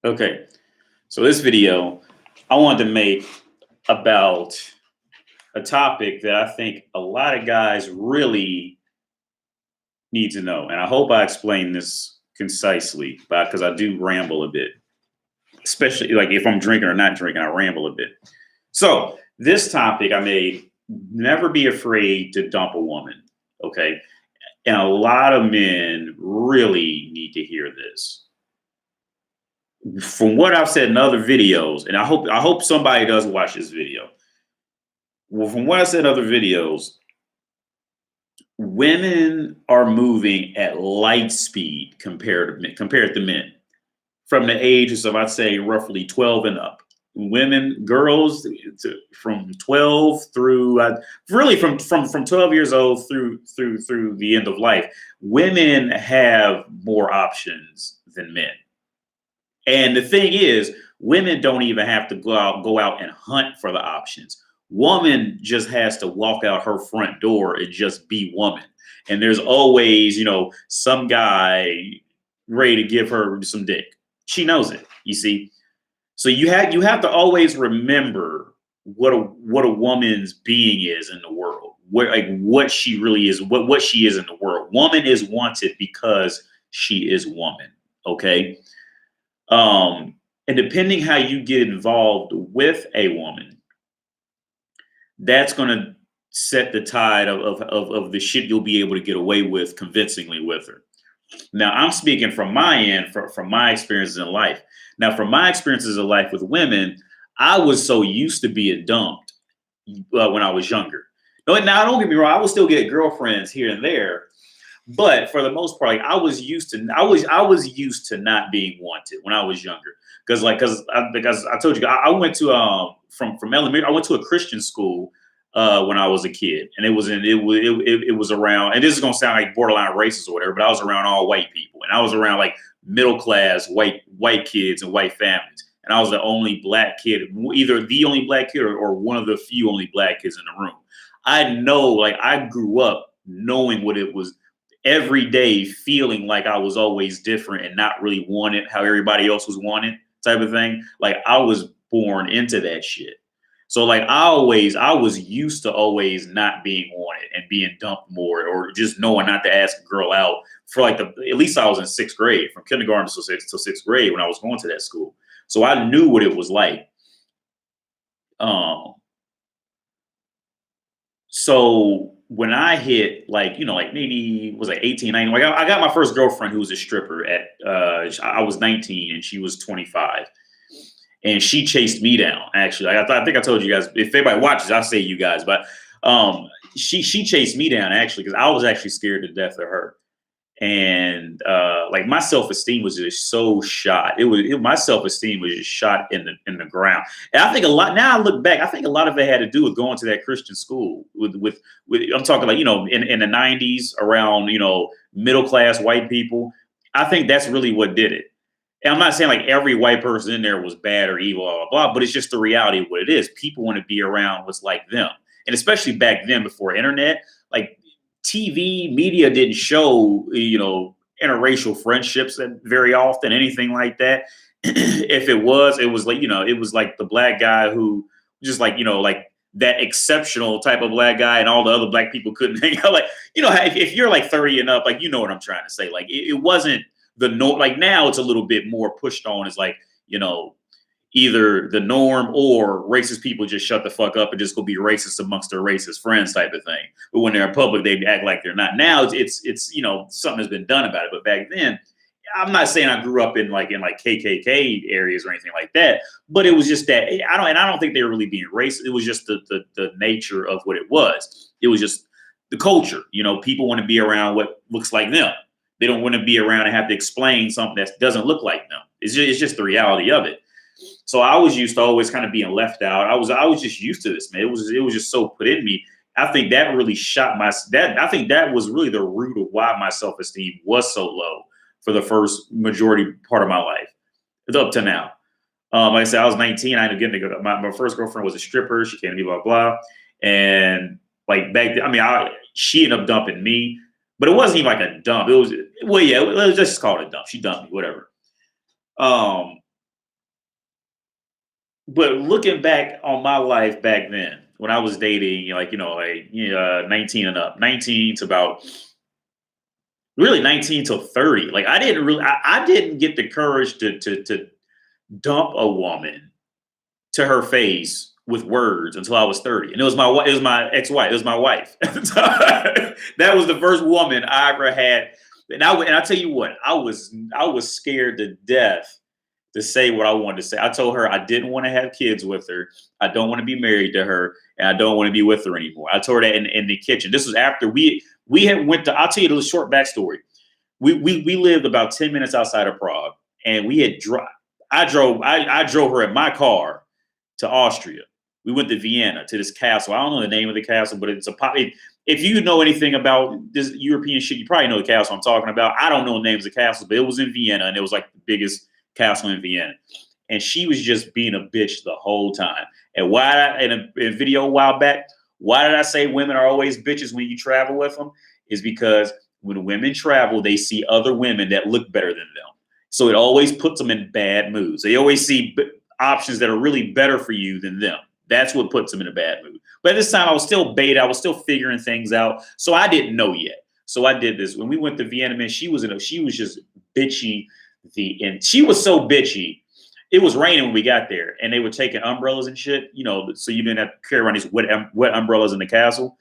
Okay, so this video I wanted to make about a topic that I think a lot of guys really need to know, and I hope I explain this concisely, because I do ramble a bit, especially like if I'm drinking or not drinking, I ramble a bit. So this topic I made: never be afraid to dump a woman. Okay, and a lot of men really need to hear this. From what I've said in other videos, and I hope somebody does watch this video. Well, from what I said in other videos, women are moving at light speed compared to men from the ages of, I'd say, roughly 12 and up. Women, girls, from 12 through really from 12 years old through the end of life, women have more options than men. And the thing is, women don't even have to go out and hunt for the options. Woman just has to walk out her front door and just be woman. And there's always, some guy ready to give her some dick. She knows it, you see. So you have to always remember what a woman's being is in the world. What she really is, what she is in the world. Woman is wanted because she is woman. Okay. And depending how you get involved with a woman, that's going to set the tide of the shit you'll be able to get away with convincingly with her. Now, I'm speaking from my end, from my experiences in life. Now, from my experiences in life with women, I was so used to being dumped when I was younger. Now, don't get me wrong, I will still get girlfriends here and there, but for the most part, like, I was used to not being wanted when I was younger. Because I told you, I went to from elementary, I went to a Christian school when I was a kid, and it was around, and this is gonna sound like borderline racist or whatever, but I was around all white people, and I was around like middle class white kids and white families, and I was the only black kid, either the only black kid or one of the few only black kids in the room. I know, like, I grew up knowing what it was every day, feeling like I was always different and not really wanted how everybody else was wanted, type of thing. Like, I was born into that shit. So like I was used to always not being wanted and being dumped more, or just knowing not to ask a girl out for like at least I was in sixth grade, from kindergarten to sixth grade when I was going to that school. So I knew what it was like. Um, so when I hit, like, like maybe was like 18, 19, like I got my first girlfriend who was a stripper at I was 19 and she was 25. And she chased me down. Actually, I think I told you guys. If anybody watches, I'll say you guys. But she chased me down, actually, because I was actually scared to death of her. And like, my self esteem was just so shot. My self esteem was just shot in the ground. And I think a lot, now I look back, I think a lot of it had to do with going to that Christian school with I'm talking like, in the 90s, around, middle class white people. I think that's really what did it. And I'm not saying like every white person in there was bad or evil, blah, blah, blah, but it's just the reality of what it is. People want to be around what's like them. And especially back then, before internet, like, TV media didn't show, interracial friendships that very often, anything like that. If it was like, it was like the black guy who just like, like that exceptional type of black guy, and all the other black people couldn't hang out. Like, if you're like 30 and up, like, you know what I'm trying to say. Like, it wasn't the norm. Like, now it's a little bit more pushed on as like, either the norm, or racist people just shut the fuck up and just go be racist amongst their racist friends, type of thing. But when they're in public, they act like they're not. Now it's something has been done about it. But back then, I'm not saying I grew up in like KKK areas or anything like that, but it was just that I don't think they were really being racist. It was just the nature of what it was. It was just the culture. People want to be around what looks like them. They don't want to be around and have to explain something that doesn't look like them. It's just the reality of it. So I was used to always kind of being left out. I was just used to this, man. It was just so put in me. I think that really I think that was really the root of why my self-esteem was so low for the first majority part of my life, up to now. Like I said, I was 19. I ended up getting my first girlfriend was a stripper. She came to me, blah, blah. And like back then, I mean, she ended up dumping me, but it wasn't even like a dump. It was, well, yeah, let's just call it a dump. She dumped me, whatever. But looking back on my life back then, when I was dating, like 19 and up, 19 to about really 19 to 30. Like I didn't get the courage to dump a woman to her face with words until I was 30. And it was my ex-wife, it was my wife at the time. That was the first woman I ever had. And I tell you what, I was scared to death to say what I wanted to say. I told her I didn't want to have kids with her. I don't want to be married to her, and I don't want to be with her anymore. I told her that in the kitchen. This was after we had went to. I'll tell you the short backstory. We lived about 10 minutes outside of Prague, and we had I drove her in my car to Austria. We went to Vienna to this castle. I don't know the name of the castle, but it's if you know anything about this European shit, you probably know the castle I'm talking about. I don't know the names of castles, but it was in Vienna, and it was like the biggest castle in Vienna. And she was just being a bitch the whole time. And in a video a while back, why did I say women are always bitches when you travel with them? Is because when women travel, they see other women that look better than them. So it always puts them in bad moods. They always see options that are really better for you than them. That's what puts them in a bad mood. But at this time, I was still beta. I was still figuring things out. So I didn't know yet. So I did this. When we went to Vienna, man, she was just bitchy. And she was so bitchy. It was raining when we got there, and they were taking umbrellas and shit, so you didn't have to carry around these wet umbrellas in the castle.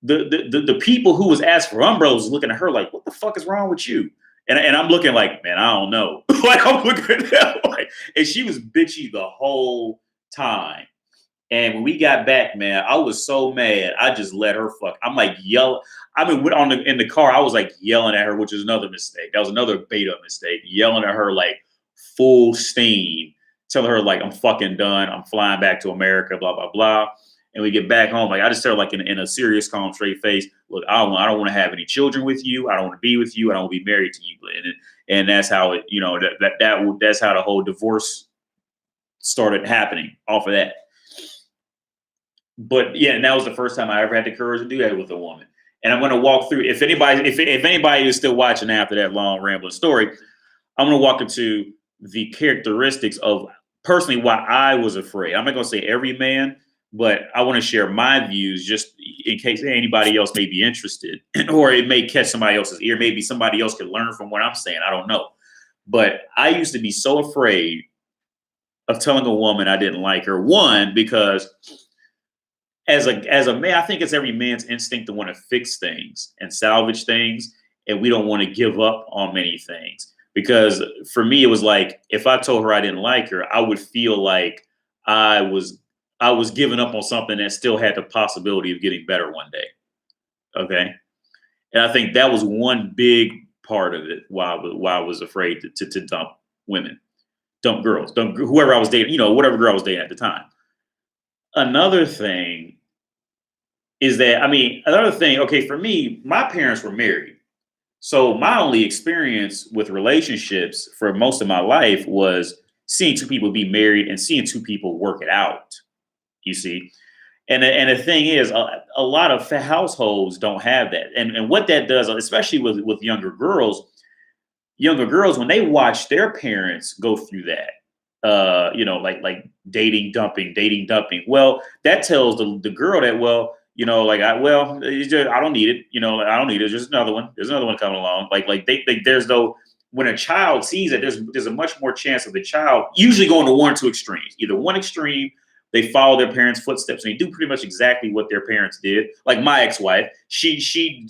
The people who was asked for umbrellas was looking at her like, what the fuck is wrong with you? And I'm looking like, man, I don't know. Like I'm looking at her like, and she was bitchy the whole time. And when we got back, man, I was so mad. I just let her fuck. I'm like yell. I mean, in the car, I was like yelling at her, which is another mistake. That was another beta mistake. Yelling at her like full steam, telling her like I'm fucking done. I'm flying back to America. Blah blah blah. And we get back home, like I just tell her like in a serious, calm, straight face, look, I don't want to have any children with you. I don't want to be with you. I don't want to be married to you. And that's how it, that's how the whole divorce started happening off of that. But yeah, and that was the first time I ever had the courage to do that with a woman. And I'm going to walk through. If anybody is still watching after that long rambling story, I'm going to walk into the characteristics of personally why I was afraid. I'm not going to say every man, but I want to share my views just in case anybody else may be interested, or it may catch somebody else's ear. Maybe somebody else could learn from what I'm saying. I don't know. But I used to be so afraid of telling a woman I didn't like her. One, because as a man, I think it's every man's instinct to want to fix things and salvage things, and we don't want to give up on many things. Because for me, it was like if I told her I didn't like her, I would feel like I was giving up on something that still had the possibility of getting better one day. Okay, and I think that was one big part of it. Why I was afraid to dump women, dump girls, dump whoever I was dating, whatever girl I was dating at the time. Another thing is that, another thing, okay, for me, my parents were married. So my only experience with relationships for most of my life was seeing two people be married and seeing two people work it out, you see. And the thing is, a lot of households don't have that. And what that does, especially with younger girls, when they watch their parents go through that, like dating dumping. Well, that tells the girl that, well, I don't need it. I don't need it. There's another one. There's another one coming along. There's no, when a child sees that, there's a much more chance of the child usually going to one or two extremes. Either one extreme, they follow their parents' footsteps and they do pretty much exactly what their parents did. Like my ex-wife, she's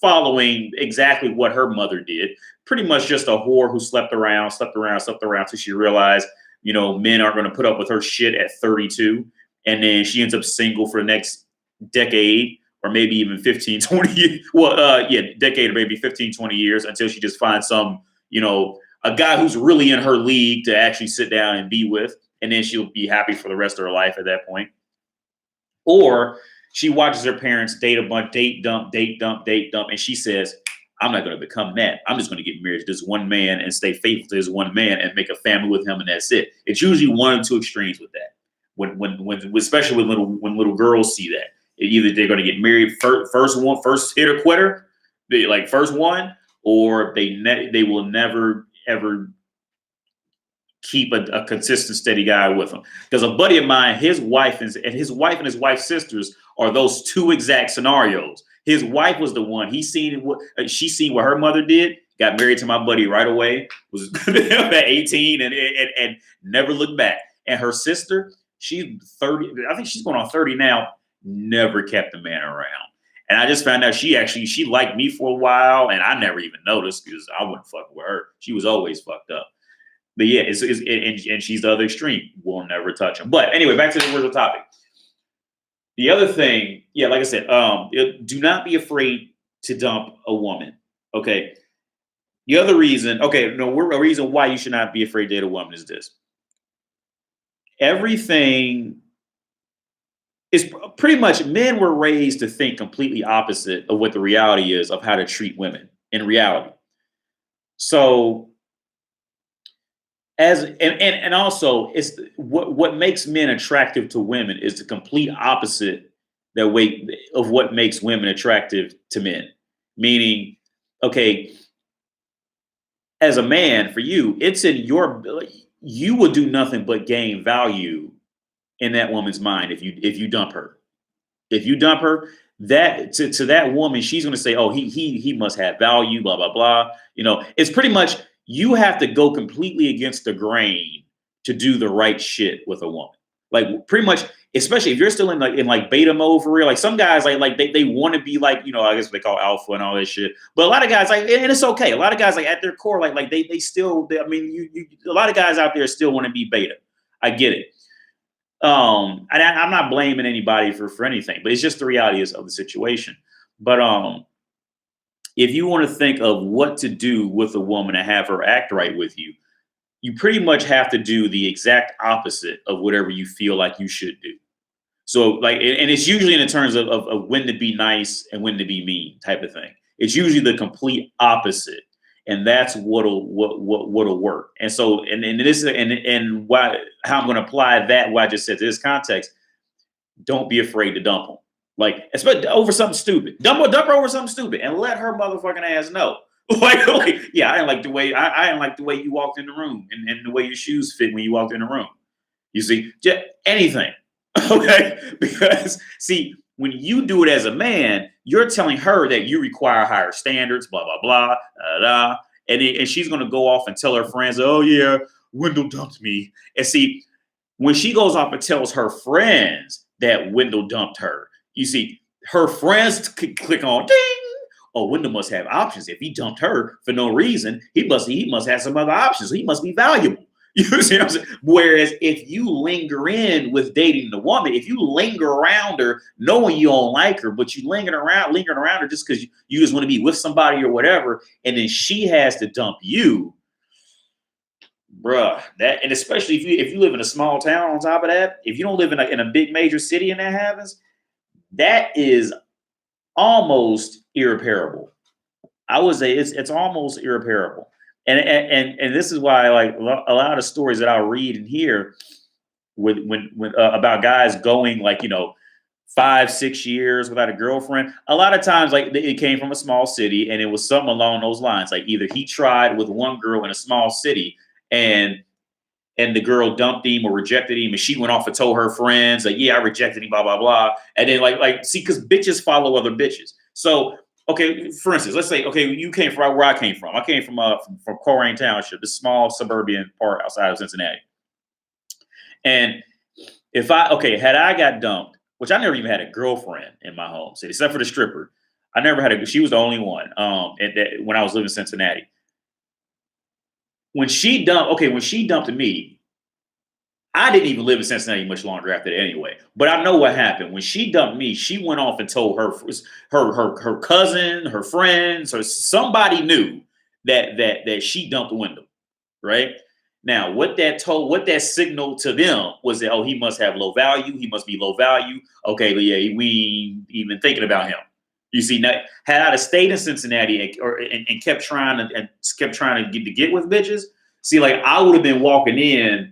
following exactly what her mother did. Pretty much just a whore who slept around till she realized, men aren't going to put up with her shit at 32. And then she ends up single for the next decade or maybe even 15, 20 years. Well, decade or maybe 15, 20 years until she just finds some, a guy who's really in her league to actually sit down and be with. And then she'll be happy for the rest of her life at that point. Or she watches her parents date a bunch, date dump. And she says, I'm not going to become that. I'm just going to get married to this one man and stay faithful to this one man and make a family with him. And that's it. It's usually one or two extremes with that. Especially when little girls see that, either they're going to get married first hit or quitter, first one, or they will never ever keep a consistent, steady guy with him. Because a buddy of mine, his wife and his wife's sisters are those two exact scenarios. His wife was the one she seen what her mother did, got married to my buddy right away, was at 18 and never looked back. And her sister, she's 30, I think she's going on 30 now, never kept the man around. And I just found out she liked me for a while, and I never even noticed because I wouldn't fuck with her. She was always fucked up. But yeah, and she's the other extreme. We'll never touch him. But anyway, back to the original topic. The other thing, yeah, like I said, do not be afraid to dump a woman. Okay. The other reason, a reason why you should not be afraid to date a woman is this. Everything is pretty much, men were raised to think completely opposite of what the reality is of how to treat women in reality. So and also it's what makes men attractive to women is the complete opposite that way of what makes women attractive to men. Meaning, okay, as a man, for you, it's in you will do nothing but gain value in that woman's mind if you dump her. If you dump her, that to that woman, she's going to say, "Oh, he must have value." Blah blah blah. It's pretty much you have to go completely against the grain to do the right shit with a woman. Like pretty much, especially if you're still in beta mode for real. Like some guys like they want to be like, I guess what they call alpha and all that shit. But a lot of guys and it's okay. A lot of guys at their core they still. I mean, a lot of guys out there still want to be beta. I get it. And I'm not blaming anybody for anything, but it's just the reality of the situation. But if you want to think of what to do with a woman and have her act right with you, you pretty much have to do the exact opposite of whatever you feel like you should do. So and it's usually in terms of when to be nice and when to be mean type of thing. It's usually the complete opposite. And that's what'll work. And so, and this and why how I'm going to apply that what I just said to this context. Don't be afraid to dump them, especially over something stupid. Dump her over something stupid, and let her motherfucking ass know. Yeah, I didn't like the way I didn't like the way you walked in the room, and the way your shoes fit when you walked in the room. You see, just anything, okay? Because see, when you do it as a man, you're telling her that you require higher standards, blah, blah, blah, blah. And she's going to go off and tell her friends, oh, yeah, Wendell dumped me. And see, when she goes off and tells her friends that Wendell dumped her, you see, her friends click on, ding. Oh, Wendell must have options. If he dumped her for no reason, he must have some other options. He must be valuable. You see what I'm saying? Whereas if you linger in with dating the woman, if you linger around her knowing you don't like her, but you lingering around her just because you just want to be with somebody or whatever, and then she has to dump you, bruh. And especially if you live in a small town on top of that, if you don't live in a big major city and that happens, that is almost irreparable. I would say it's almost irreparable. And this is why a lot of stories that I'll read and hear when about guys going 5-6 years without a girlfriend. A lot of times it came from a small city and it was something along those lines. Like either he tried with one girl in a small city and the girl dumped him or rejected him, and she went off and told her friends yeah, I rejected him, blah blah blah. And then see, because bitches follow other bitches. So okay, for instance, let's say, okay, you came from where I came from. I came from Coleraine Township, this small suburban part outside of Cincinnati. And had I got dumped, which I never even had a girlfriend in my home city, except for the stripper. I never had she was the only one when I was living in Cincinnati. When she dumped me, I didn't even live in Cincinnati much longer after that anyway. But I know what happened. When she dumped me, she went off and told her cousin, her friends, or somebody knew that she dumped Wendell, right? Now, what that signaled to them was that, oh, he must have low value. He must be low value. Okay, yeah, we ain't even thinking about him. You see, now, had I stayed in Cincinnati and kept trying to get with bitches, see, I would have been walking in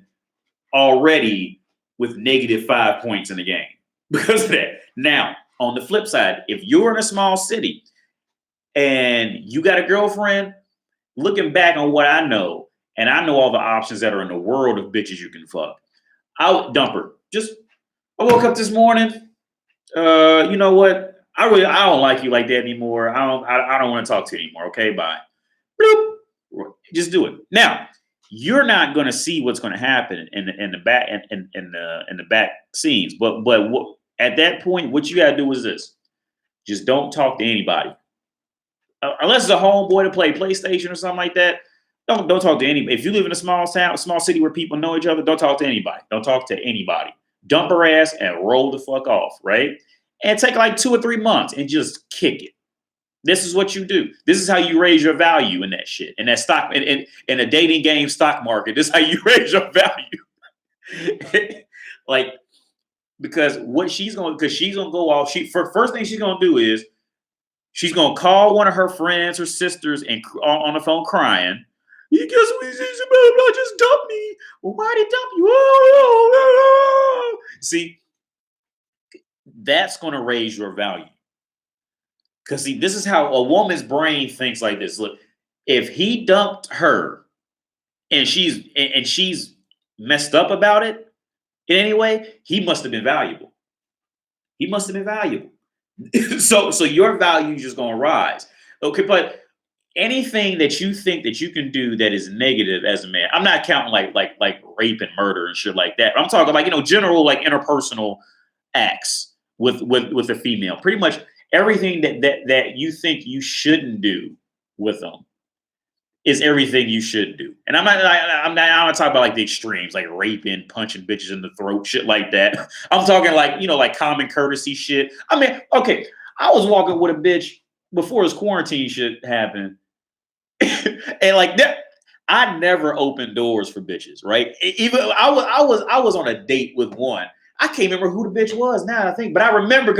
already with -5 points in the game because of that. Now, on the flip side, if you're in a small city and you got a girlfriend, looking back on what I know, and I know all the options that are in the world of bitches you can fuck. I would dump her. I woke up this morning. You know what? I don't like you like that anymore. I don't want to talk to you anymore. Okay, bye. Bloop. Just do it. Now, you're not going to see what's going to happen in the back in the back scenes, but at that point, what you got to do is this: just don't talk to anybody, unless it's a homeboy to play PlayStation or something like that. Don't talk to anybody. If you live in a small town, small city where people know each other, don't talk to anybody. Don't talk to anybody. Dump her ass and roll the fuck off, right? And take like 2 or 3 months and just kick it. This is what you do. This is how you raise your value in that shit. In that stock, in a dating game stock market, this is how you raise your value. Like, because she's gonna go off. First thing she's gonna do is she's gonna call one of her friends or sisters and on the phone crying. You guess what? Just dumped me. Well, why did he dump you? Oh. See, that's gonna raise your value. Because see, this is how a woman's brain thinks like this. Look, if he dumped her and she's messed up about it in any way, he must have been valuable. He must have been valuable. so your value is just gonna rise. Okay, but anything that you think that you can do that is negative as a man, I'm not counting like rape and murder and shit like that. I'm talking like, general like interpersonal acts with a female. Pretty much everything that you think you shouldn't do with them is everything you should do. And I'm not talking about like the extremes, like raping, punching bitches in the throat, shit like that. I'm talking like, like common courtesy shit. I mean, okay, I was walking with a bitch before this quarantine shit happened. And like that, I never opened doors for bitches, right? Even I was on a date with one. I can't remember who the bitch was now, I think, but I remember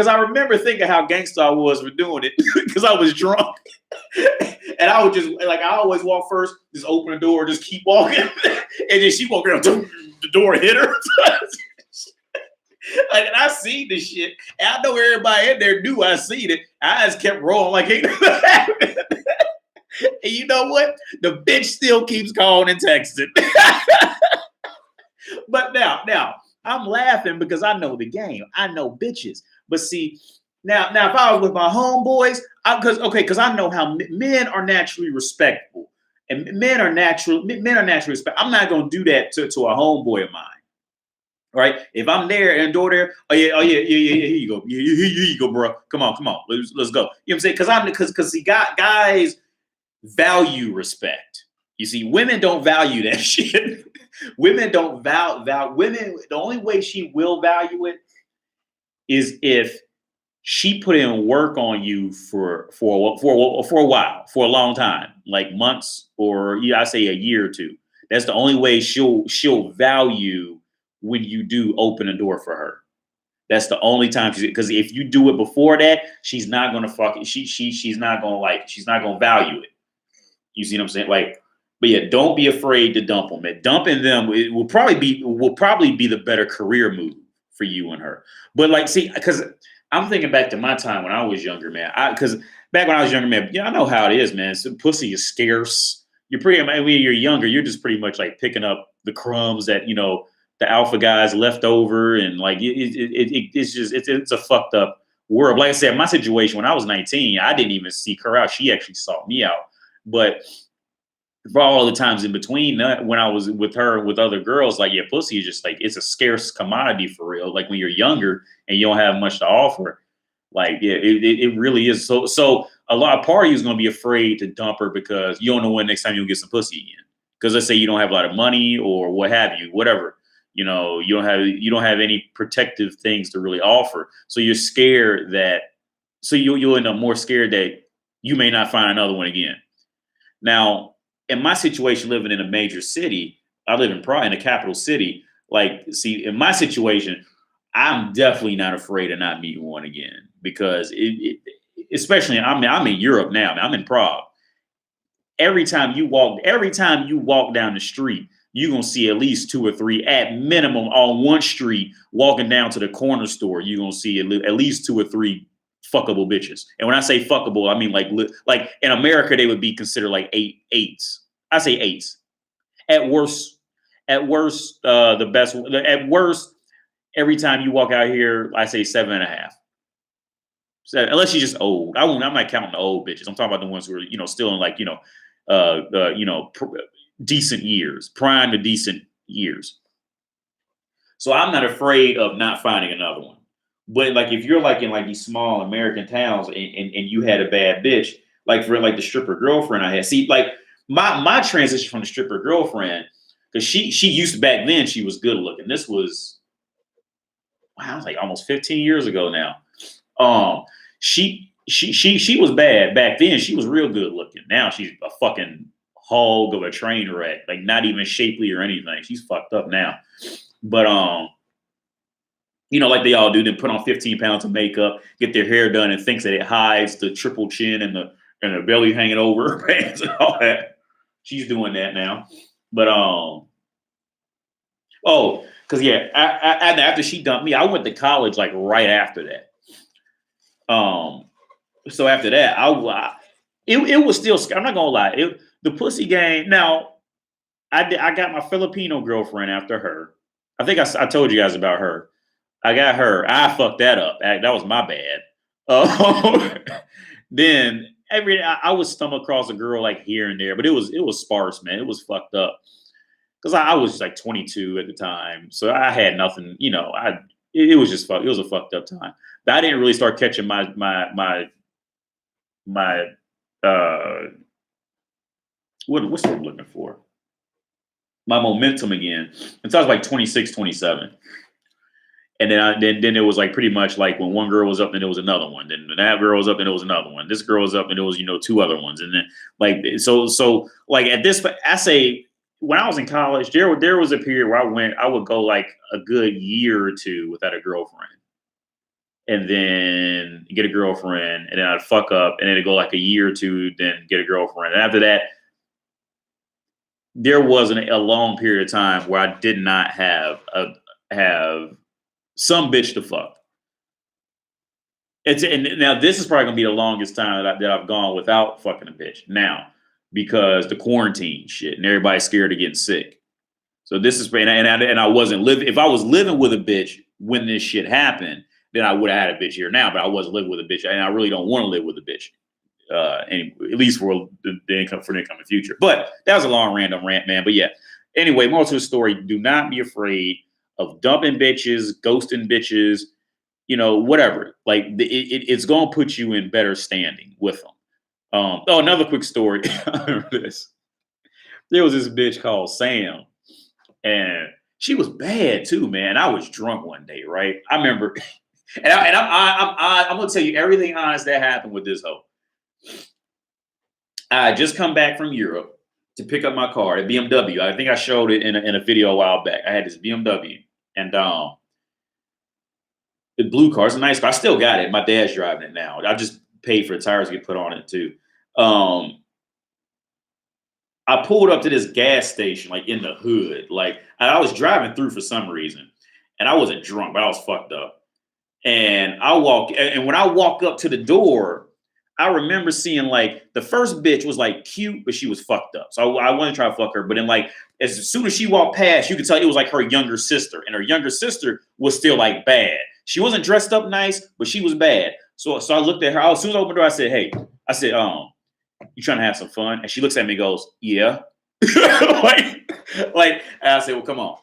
thinking how gangster I was for doing it because I was drunk. And I would just I always walk first, just open the door, just keep walking. And then she walked around, the door hit her. And I seen this shit. And I know everybody in there knew I seen it. I just kept rolling like ain't nothing happened. And you know what? The bitch still keeps calling and texting. But now I'm laughing because I know the game. I know bitches. But see, now if I was with my homeboys, because I know how men are naturally respectful, and men are naturally respectful. I'm not gonna do that to a homeboy of mine. Right? If I'm there and door there, yeah, here you go, here you go, bro. Come on, let's go. You know what I'm saying? Because see, guys value respect. You see, women don't value that shit. Women don't value women. The only way she will value it is if she put in work on you for a while, for a long time, like months or I say a year or two. That's the only way she'll value when you do open a door for her. That's the only time because if you do it before that, she's not gonna fuck it. She's not gonna value it. You see what I'm saying? Like, but yeah, don't be afraid to dump them. And dumping them will probably be the better career move for you and her. But like, see, because I'm thinking back to my time when I was younger, man. Because back when I was younger, man, I know how it is, man. So pussy is scarce. When you're younger, you're just pretty much like picking up the crumbs that the alpha guys left over, and like it's a fucked up world. Like I said, my situation when I was 19, I didn't even seek her out. She actually sought me out. But for all the times in between when I was with her and with other girls, like, yeah, pussy is just like, it's a scarce commodity for real. Like when you're younger and you don't have much to offer, like, yeah, it really is. So a part of you is going to be afraid to dump her because you don't know when next time you'll get some pussy again. Because let's say you don't have a lot of money or what have you, whatever, you don't have any protective things to really offer. So you're scared you'll end up more scared that you may not find another one again. Now, in my situation, living in a major city, I live in a capital city. Like, see, in my situation, I'm definitely not afraid of not meeting one again because especially I'm in Europe now. I'm in Prague. Every time you walk down the street, you're gonna see at least 2 or 3 at minimum on one street walking down to the corner store. You're gonna see at least 2 or 3 fuckable bitches. And when I say fuckable, I mean like in America, they would be considered like eights. I say eights. At worst, the best. At worst, every time you walk out here, I say 7.5. So, unless you're just old. I'm not counting the old bitches. I'm talking about the ones who are still in like decent years, prime to decent years. So I'm not afraid of not finding another one. But like if you're like in like these small American towns and you had a bad bitch, like for like the stripper girlfriend I had. See, like my transition from the stripper girlfriend, because she used to back then she was good looking. This was wow, it was like almost 15 years ago now. She was bad back then. She was real good looking. Now she's a fucking hog of a train wreck, like not even shapely or anything. She's fucked up now. But like they all do, then put on 15 pounds of makeup, get their hair done, and thinks that it hides the triple chin and the belly hanging over her pants and all that. She's doing that now. But because yeah, after she dumped me, I went to college like right after that. So after that, it was still. I'm not gonna lie, the pussy game. Now, I got my Filipino girlfriend after her. I think I told you guys about her. I got her. I fucked that up. That was my bad. Then I would stumble across a girl like here and there, but it was sparse, man. It was fucked up because I was like 22 at the time, so I had nothing. It was just fuck. It was a fucked up time. But I didn't really start catching my what's what I'm looking for? My momentum again until I was like 26, 27. And then it was like pretty much like when one girl was up, then there was another one. Then that girl was up, then there was another one. This girl was up, and there was 2 other ones. And then like so like at this, I say when I was in college, there was a period where I would go like a good year or two without a girlfriend, and then get a girlfriend, and then I'd fuck up, and then it'd go like a year or two, then get a girlfriend. And after that, there wasn't a long period of time where I did not have some bitch to fuck. And now this is probably gonna be the longest time that I've gone without fucking a bitch now because the quarantine shit and everybody's scared of getting sick. So this is and I wasn't living. If I was living with a bitch when this shit happened, then I would have had a bitch here now. But I wasn't living with a bitch, and I really don't want to live with a bitch. At least for the income in the future. But that was a long random rant, man. But yeah. Anyway, more to the story. Do not be afraid of dumping bitches, ghosting bitches, whatever. Like it's gonna put you in better standing with them. Another quick story. I remember this. There was this bitch called Sam, and she was bad too, man. I was drunk one day, right? I remember, and I'm gonna tell you everything honest that happened with this hoe. I just come back from Europe to pick up my car, a BMW. I think I showed it in a video a while back. I had this BMW, and the blue car. It's a nice car. I still got it. My dad's driving it now. I just paid for the tires to get put on it too. I pulled up to this gas station, like in the hood. Like I was driving through for some reason, and I wasn't drunk, but I was fucked up. And when I walk up to the door, I remember seeing like the first bitch was like cute, but she was fucked up. So I wanted to try to fuck her. But then like as soon as she walked past, you could tell it was like her younger sister. And her younger sister was still like bad. She wasn't dressed up nice, but she was bad. So I looked at her. As soon as I opened the door, I said, "Hey," I said, "You trying to have some fun?" And she looks at me and goes, "Yeah." like and I said, "Well, come on."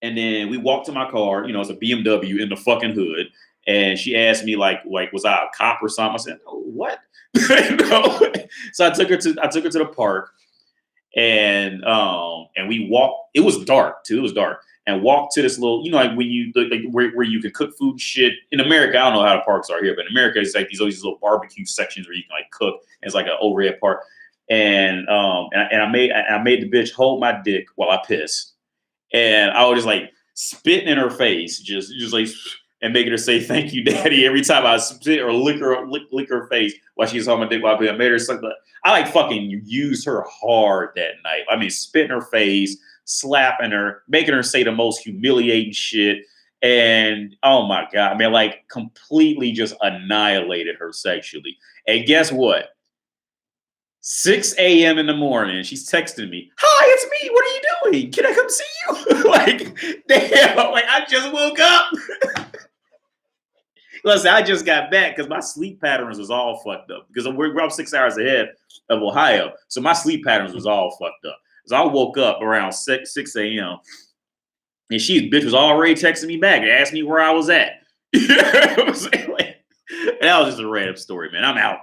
And then we walked to my car. It's a BMW in the fucking hood. And she asked me like, was I a cop or something? I said, "No, what?" No. So I took her to the park, and we walked. It was dark too. It was dark, and walked to this little, like when you like where you can cook food and shit. In America, I don't know how the parks are here, but in America, it's like these little barbecue sections where you can like cook. And it's like an overhead park, and I made the bitch hold my dick while I pissed, and I was just like spitting in her face, just like. And making her say "thank you, daddy" every time I spit or lick her face while she's on my dick. While I made her suck. I like fucking used her hard that night. I mean, spitting her face, slapping her, making her say the most humiliating shit, and oh my god, I mean, like completely just annihilated her sexually. And guess what? 6 a.m. in the morning. She's texting me. Hi, it's me. What are you doing? Can I come see you? Like, damn, like I just woke up. Listen, I just got back because my sleep patterns was all fucked up because we're up 6 hours ahead of Ohio. So my sleep patterns was all fucked up. So I woke up around 6 a.m. and she bitch was already texting me back and asked me where I was at. You know what I'm saying? Like, that was just a random story, man. I'm out.